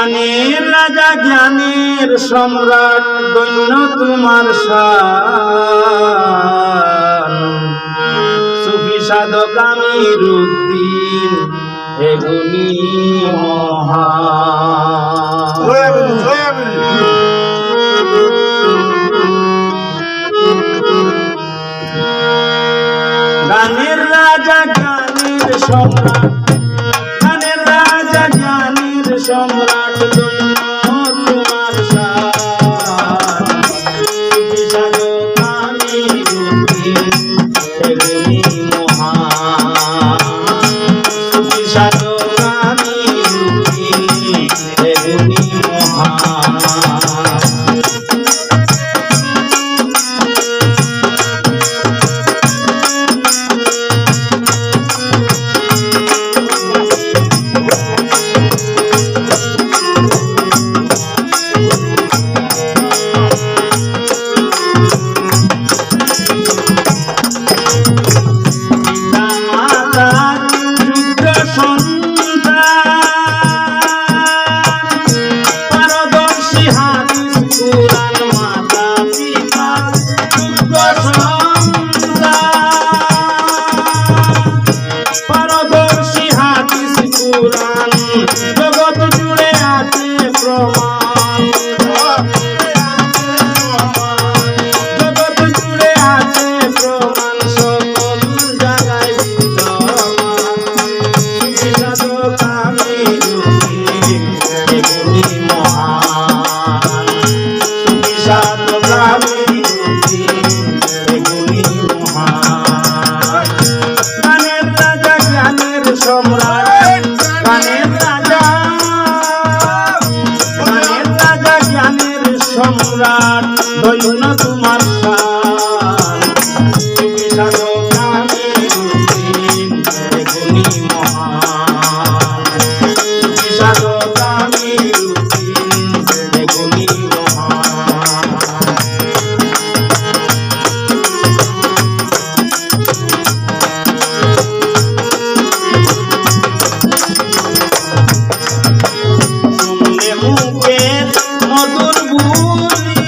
গানের রাজা জ্ঞানের সম্রাট দৈন্য তোমার শান সুফি সাধক আমিরুদ্দিন এগুনি মহান। গানের রাজা জ্ঞানের সম্রাট, গানের রাজা জ্ঞানের সম্রাট দৈন্য তোমার শান সুফি সাধক আমিরুদ্দিন এগুনি মহান। সুফি সাধক আমিরুদ্দিন এগুনি মহান। জগৎ জুড়ে আছে প্রমাণ, জগৎ জুড়ে আছে প্রমাণ, সকল জায়গায় বিদ্যমান। সুফি সাধক আমিরুদ্দিন এগুনি মহান। সুফি সাধক আমিরুদ্দিন এগুনি মহান। গানের রাজা জ্ঞানের সম্রাট, গানের রাজা জ্ঞানের সম্রাট দৈন্য তোমার শান সুফি সাধক আমিরুদ্দিন এগুনি মহান। সুফি সাধক আমিরুদ্দিন এগুনি মহান। মধুর বুলি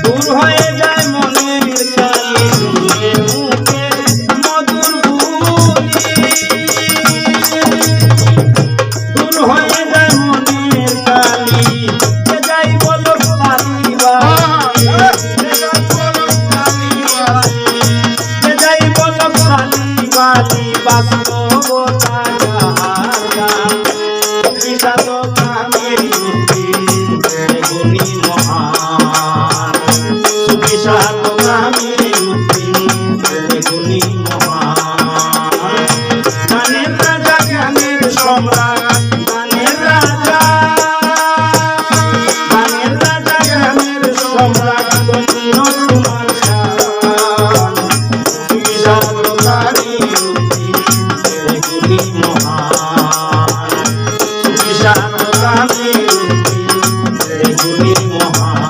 দূর হয়ে যায় মনের কালি, শুনলে মুখে মধুর বুলি দূর হয়ে যায় মনের কালি। যে যাই বলো কালি বালি, যে যাই বলো কালি বালি, বাস্তবতা যাহার গান। সুফি সাধক আমিরুদ্দিন এগুনি মহান। সুফি সাধক আমিরুদ্দিন এগুনি মহান। গানের রাজা জ্ঞানের সম্রাট, গানের রাজা জ্ঞানের সম্রাট দৈন্য তোমার শান সুফি সাধক আমিরুদ্দিন এগুনি মহান। সুফি সাধক আমিরুদ্দিন এগুনি মহান।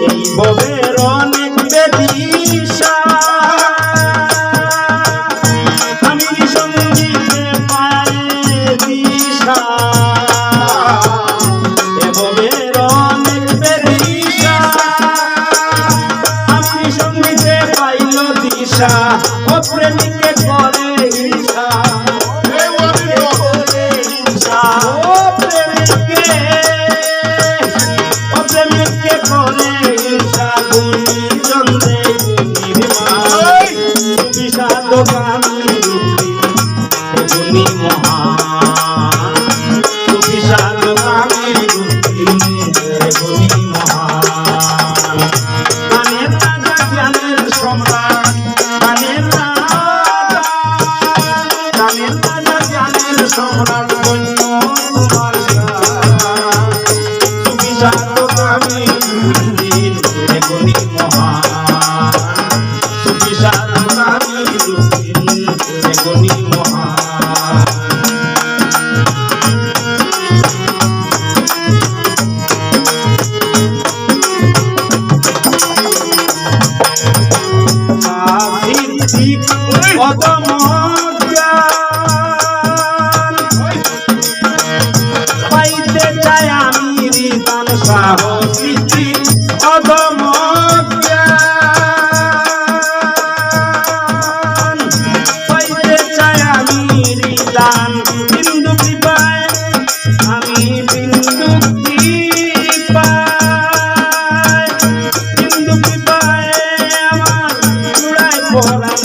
এই ভবের অনেক বেদিশা আমি সঙ্গীতে পাই দিশা। এ ভবের অনেক বেদিশা আমি সঙ্গীতে পাইল দিশা। ও প্রেমিকে করে হিংসা, ও প্রেমিকে করে হিংসা। গুণীজন সুফি সাধক আমিরুদ্দিন এগুনি মহান। সুফি সাধক সাহসী অদম জ্ঞান পাইতে চাই আমি দান বিন্দু কৃপায় আমি বিন্দু কৃপায় আমার জুড়াই পরাণ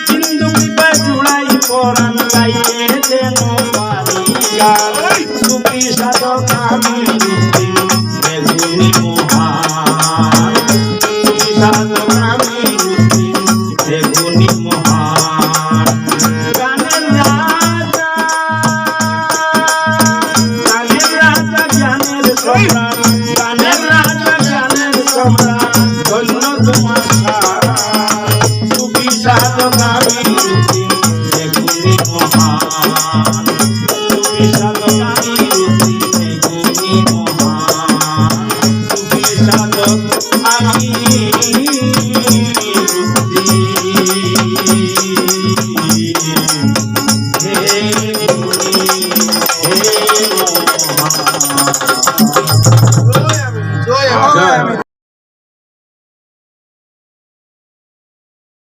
বিন্দু কৃপায় জুড়াই পরাণ গাইয়ে যেন পারি গান সুখী সাধক আমি রূপহীন বেগুনি মহান সুখী সাধক আমি রূপহীন বেগুনি মহান গানের রাজা জ্ঞানের সম্রাট